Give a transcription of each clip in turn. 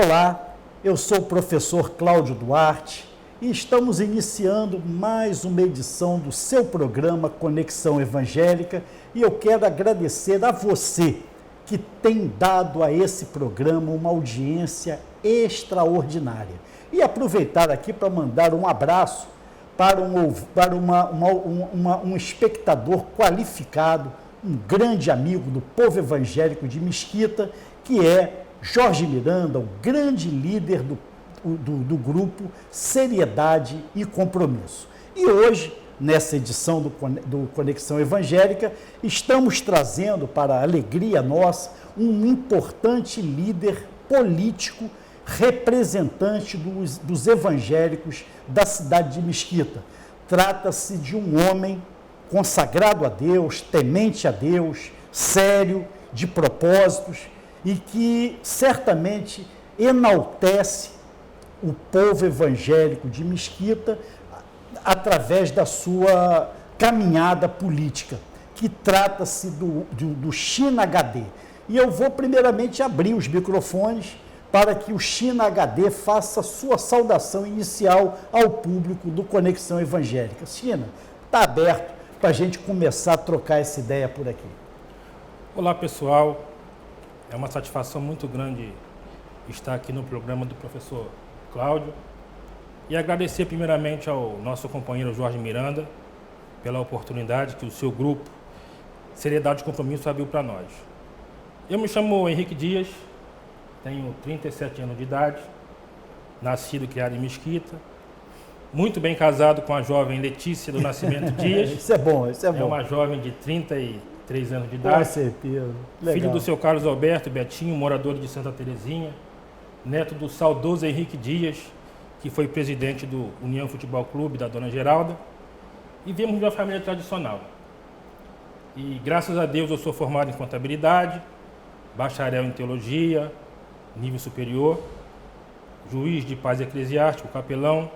Olá, eu sou o professor Cláudio Duarte e estamos iniciando mais uma edição do seu programa Conexão Evangélica e eu quero agradecer a você que tem dado a esse programa uma audiência extraordinária. E aproveitar aqui para mandar um abraço para um espectador qualificado, um grande amigo do povo evangélico de Mesquita, que é Jorge Miranda, o grande líder do grupo Seriedade e Compromisso. E hoje, nessa edição do Conexão Evangélica, estamos trazendo, para a alegria nossa, um importante líder político, representante dos evangélicos da cidade de Mesquita. Trata-se de um homem consagrado a Deus, temente a Deus, sério, de propósitos, e que certamente enaltece o povo evangélico de Mesquita através da sua caminhada política, que trata-se do China HD. E eu vou primeiramente abrir os microfones para que o China HD faça sua saudação inicial ao público do Conexão Evangélica. China, está aberto para a gente começar a trocar essa ideia por aqui. Olá, pessoal. É uma satisfação muito grande estar aqui no programa do professor Cláudio e agradecer primeiramente ao nosso companheiro Jorge Miranda pela oportunidade que o seu grupo Seriedade e Compromisso abriu para nós. Eu me chamo Henrique Dias, tenho 37 anos de idade, nascido e criado em Mesquita, muito bem casado com a jovem Letícia do Nascimento Dias. Isso é bom, isso é bom. É uma jovem de 33 anos de idade. Com certeza. Legal. Filho do seu Carlos Alberto Betinho, morador de Santa Terezinha, neto do saudoso Henrique Dias, que foi presidente do União Futebol Clube, da Dona Geralda, e viemos de uma família tradicional. E graças a Deus eu sou formado em contabilidade, bacharel em teologia, nível superior, juiz de paz eclesiástico, capelão,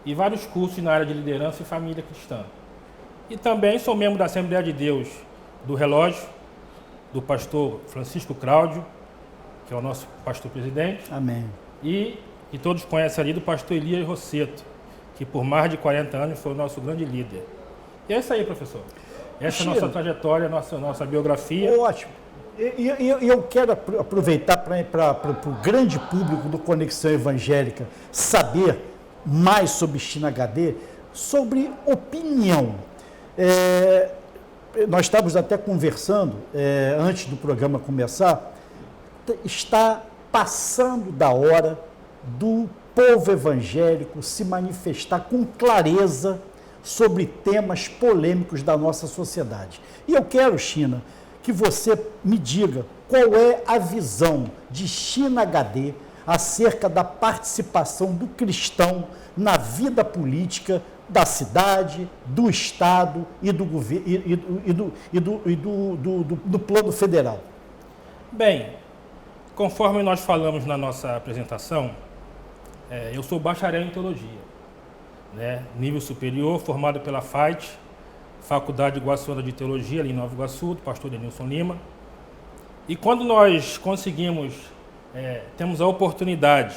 e vários cursos na área de liderança e família cristã. E também sou membro da Assembleia de Deus do Relógio, do pastor Francisco Cláudio, que é o nosso pastor presidente. Amém. E que todos conhecem ali do pastor Elias Rosseto, que por mais de 40 anos foi o nosso grande líder. E é isso aí, professor. Essa é a nossa trajetória, nossa biografia. Ótimo. E eu quero aproveitar para o grande público do Conexão Evangélica saber mais sobre China HD, sobre opinião. Nós estávamos até conversando, antes do programa começar, está passando da hora do povo evangélico se manifestar com clareza sobre temas polêmicos da nossa sociedade. E eu quero, China, que você me diga qual é a visão de China HD acerca da participação do cristão na vida política da cidade, do Estado e do governo do plano federal. Bem, conforme nós falamos na nossa apresentação, eu sou bacharel em teologia, nível superior, formado pela FAIT, Faculdade Iguaçuana de Teologia, ali em Nova Iguaçu, do pastor Denilson Lima. E quando nós conseguimos, temos a oportunidade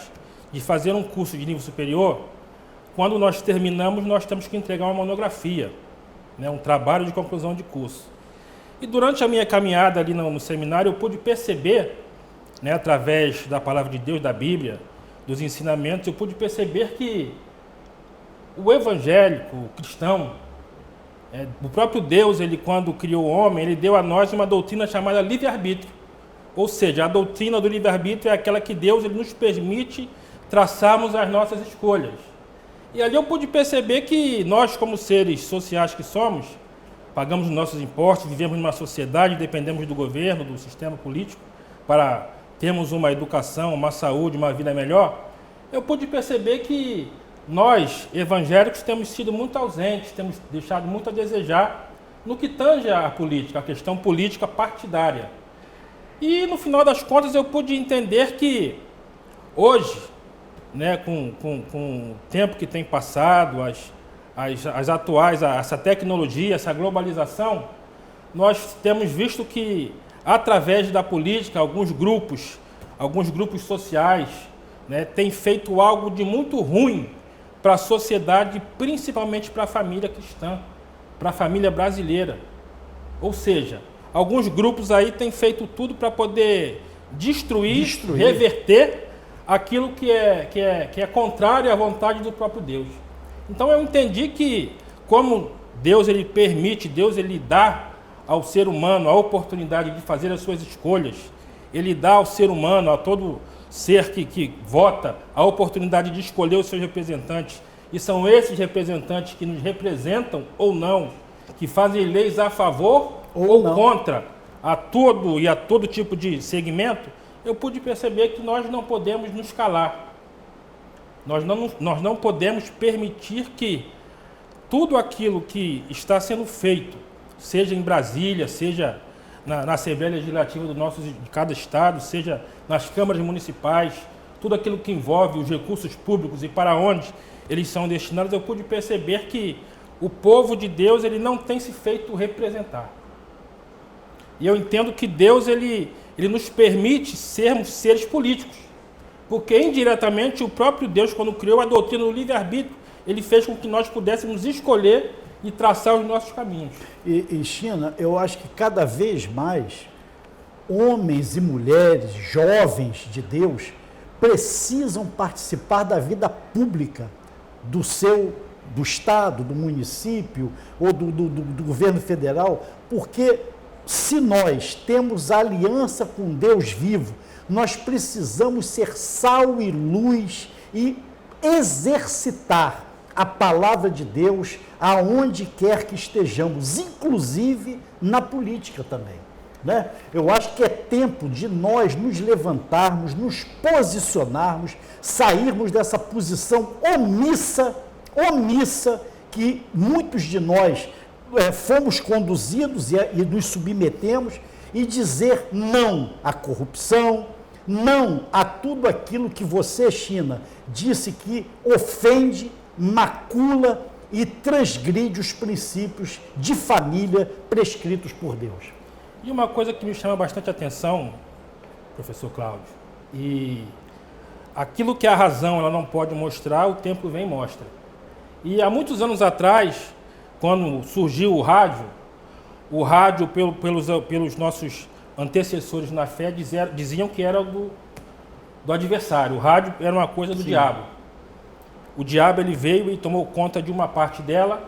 de fazer um curso de nível superior, quando nós terminamos, nós temos que entregar uma monografia, um trabalho de conclusão de curso. E durante a minha caminhada ali no seminário, eu pude perceber, através da palavra de Deus, da Bíblia, dos ensinamentos, eu pude perceber que o evangélico, o cristão, o próprio Deus, ele quando criou o homem, ele deu a nós uma doutrina chamada livre-arbítrio. Ou seja, a doutrina do livre-arbítrio é aquela que Deus ele nos permite traçarmos as nossas escolhas. E ali eu pude perceber que nós, como seres sociais que somos, pagamos nossos impostos, vivemos numa sociedade, dependemos do governo, do sistema político, para termos uma educação, uma saúde, uma vida melhor. Eu pude perceber que nós, evangélicos, temos sido muito ausentes, temos deixado muito a desejar no que tange a política, a questão política partidária. E, no final das contas, eu pude entender que hoje, com o tempo que tem passado, as atuais, essa tecnologia, essa globalização, nós temos visto que, através da política, alguns grupos sociais, né, tem feito algo de muito ruim para a sociedade, principalmente para a família cristã, para a família brasileira. Ou seja, alguns grupos aí têm feito tudo para poder destruir, reverter aquilo que é contrário à vontade do próprio Deus. Então eu entendi que, como Deus ele permite, Deus ele dá ao ser humano a oportunidade de fazer as suas escolhas, ele dá ao ser humano, a todo ser que vota, a oportunidade de escolher os seus representantes, e são esses representantes que nos representam ou não, que fazem leis a favor ou contra a todo tipo de segmento. Eu pude perceber que nós não podemos nos calar. Nós não podemos permitir que tudo aquilo que está sendo feito, seja em Brasília, seja na Assembleia Legislativa de cada estado, seja nas câmaras municipais, tudo aquilo que envolve os recursos públicos e para onde eles são destinados, eu pude perceber que o povo de Deus ele não tem se feito representar. E eu entendo que Deus ele nos permite sermos seres políticos, porque indiretamente o próprio Deus, quando criou a doutrina do livre-arbítrio, ele fez com que nós pudéssemos escolher e traçar os nossos caminhos. E China, eu acho que cada vez mais homens e mulheres, jovens de Deus, precisam participar da vida pública do estado, do município ou do governo federal, porque se nós temos aliança com Deus vivo, nós precisamos ser sal e luz e exercitar a palavra de Deus aonde quer que estejamos, inclusive na política também, né? Eu acho que é tempo de nós nos levantarmos, nos posicionarmos, sairmos dessa posição omissa que muitos de nós fomos conduzidos e nos submetemos, e dizer não à corrupção, não a tudo aquilo que você, China, disse que ofende, macula e transgride os princípios de família prescritos por Deus. E uma coisa que me chama bastante atenção, professor Cláudio, e aquilo que a razão ela não pode mostrar, o tempo vem e mostra. E há muitos anos atrás, quando surgiu o rádio pelos nossos antecessores na fé diziam que era do adversário. O rádio era uma coisa do diabo. O diabo ele veio e tomou conta de uma parte dela,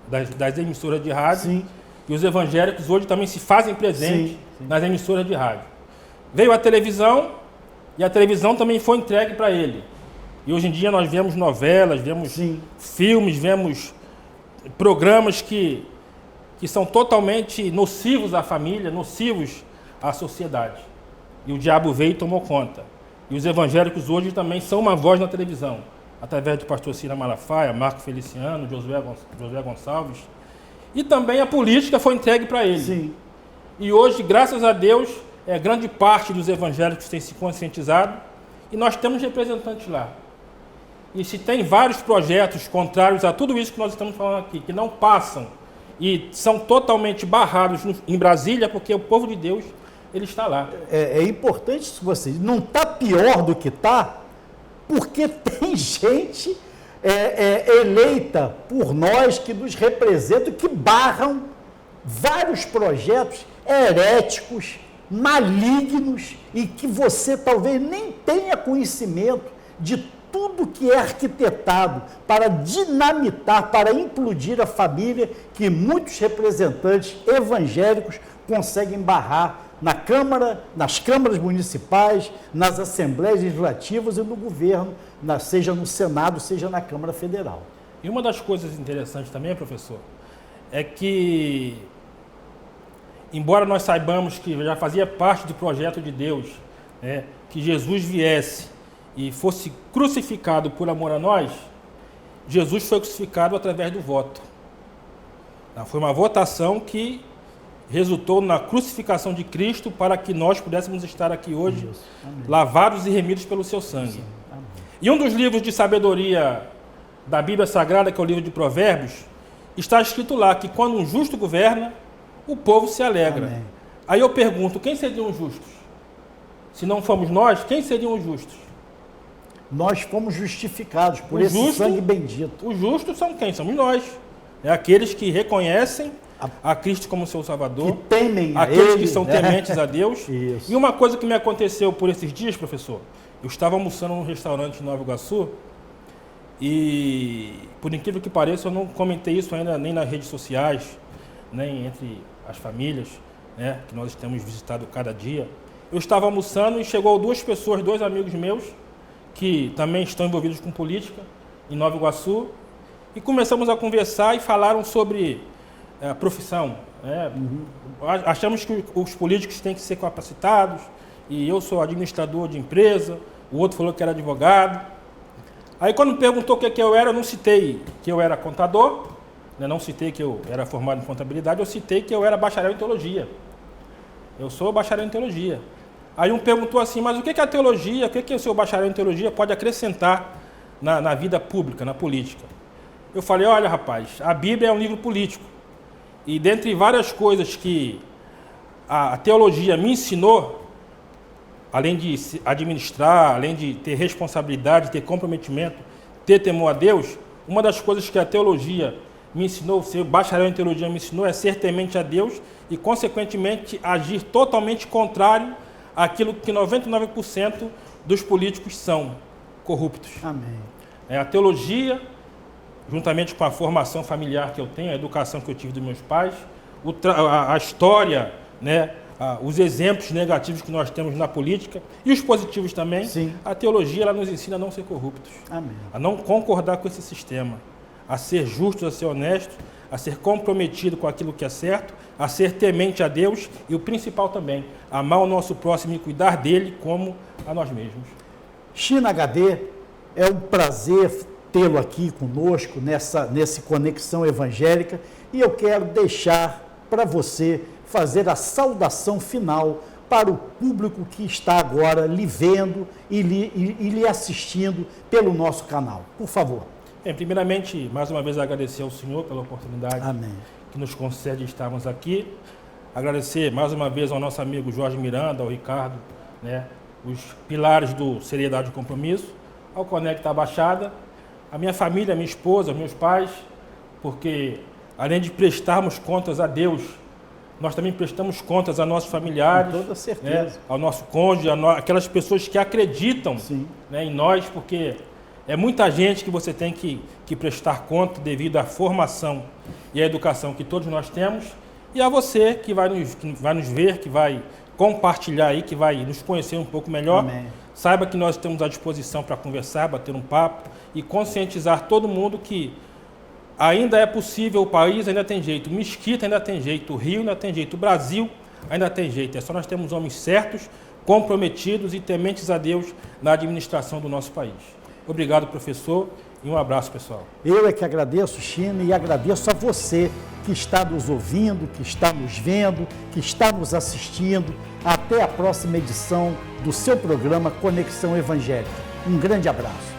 das emissoras de rádio. Sim. E os evangélicos hoje também se fazem presentes nas emissoras de rádio. Veio a televisão e a televisão também foi entregue para ele. E hoje em dia nós vemos novelas, vemos filmes, vemos programas que são totalmente nocivos à família, nocivos à sociedade. E o diabo veio e tomou conta. E os evangélicos hoje também são uma voz na televisão, através do pastor Cira Malafaia, Marco Feliciano, Josué Gonçalves. E também a política foi entregue para ele. Sim. E hoje, graças a Deus, grande parte dos evangélicos tem se conscientizado e nós temos representantes lá. E se tem vários projetos contrários a tudo isso que nós estamos falando aqui, que não passam e são totalmente barrados em Brasília, porque o povo de Deus ele está lá. É importante isso, vocês. Não está pior do que está, porque tem gente eleita por nós que nos representam, que barram vários projetos heréticos, malignos, e que você talvez nem tenha conhecimento de tudo que é arquitetado para dinamitar, para implodir a família, que muitos representantes evangélicos conseguem barrar na Câmara, nas câmaras municipais, nas assembleias legislativas e no governo, seja no Senado, seja na Câmara Federal. E uma das coisas interessantes também, professor, é que, embora nós saibamos que já fazia parte do projeto de Deus, que Jesus viesse e fosse crucificado por amor a nós, Jesus foi crucificado através do voto. Foi uma votação que resultou na crucificação de Cristo para que nós pudéssemos estar aqui hoje, lavados e remidos pelo seu sangue. E um dos livros de sabedoria da Bíblia Sagrada, que é o livro de Provérbios, está escrito lá que quando um justo governa, o povo se alegra. Amém. Aí eu pergunto, quem seriam os justos? Se não fomos nós, quem seriam os justos? nós fomos justificados por O esse justo- sangue bendito. Os justos são quem? Somos nós. É aqueles que reconhecem a Cristo como seu Que Salvador, temem a aqueles Ele, que são né? tementes a Deus. Isso. E uma coisa que me aconteceu por esses dias, professor, eu estava almoçando num restaurante em Nova Iguaçu e, por incrível que pareça, eu não comentei isso ainda nem nas redes sociais, nem entre as famílias, né, que nós temos visitado cada dia. Eu estava almoçando e chegou duas pessoas, dois amigos meus, que também estão envolvidos com política, em Nova Iguaçu, e começamos a conversar e falaram sobre a profissão. Né? Achamos que os políticos têm que ser capacitados, e eu sou administrador de empresa, o outro falou que era advogado. Aí quando me perguntou o que eu era, eu não citei que eu era contador, né? Não citei que eu era formado em contabilidade, eu citei que eu era bacharel em teologia. Eu sou bacharel em teologia. Aí um perguntou assim, mas o que é a teologia, o que o seu bacharel em teologia pode acrescentar na vida pública, na política? Eu falei, olha rapaz, a Bíblia é um livro político. E dentre várias coisas que a teologia me ensinou, além de se administrar, além de ter responsabilidade, ter comprometimento, ter temor a Deus, uma das coisas que a teologia me ensinou, ser bacharel em teologia me ensinou, é ser temente a Deus e, consequentemente, agir totalmente contrário àquilo que 99% dos políticos são, corruptos. Amém. A teologia, juntamente com a formação familiar que eu tenho, a educação que eu tive dos meus pais, a história, né, os exemplos negativos que nós temos na política e os positivos também, Sim. a teologia ela nos ensina a não ser corruptos, Amém. a não concordar com esse sistema, a ser justos, a ser honestos, a ser comprometido com aquilo que é certo, a ser temente a Deus e o principal também, amar o nosso próximo e cuidar dele como a nós mesmos. China HD, é um prazer tê-lo aqui conosco nesse Conexão Evangélica e eu quero deixar para você fazer a saudação final para o público que está agora lhe vendo e lhe assistindo pelo nosso canal. Por favor. Bem, primeiramente, mais uma vez agradecer ao senhor pela oportunidade Amém. que nos concede estarmos aqui. Agradecer mais uma vez ao nosso amigo Jorge Miranda, ao Ricardo, né, os pilares do Seriedade e Compromisso, ao Conecta Baixada, a minha família, a minha esposa, meus pais, porque além de prestarmos contas a Deus, nós também prestamos contas a nossos familiares, Com toda certeza. né, ao nosso cônjuge, aquelas pessoas que acreditam, né, em nós, porque é muita gente que você tem que prestar conta devido à formação e à educação que todos nós temos, e a você que vai nos ver, que vai compartilhar aí, que vai nos conhecer um pouco melhor. Amém. Saiba que nós estamos à disposição para conversar, bater um papo e conscientizar todo mundo que ainda é possível, o país ainda tem jeito, Mesquita ainda tem jeito, o Rio ainda tem jeito, o Brasil ainda tem jeito. É só nós temos homens certos, comprometidos e tementes a Deus na administração do nosso país. Obrigado, professor, e um abraço, pessoal. Eu é que agradeço, China, e agradeço a você que está nos ouvindo, que está nos vendo, que está nos assistindo. Até a próxima edição do seu programa Conexão Evangélica. Um grande abraço.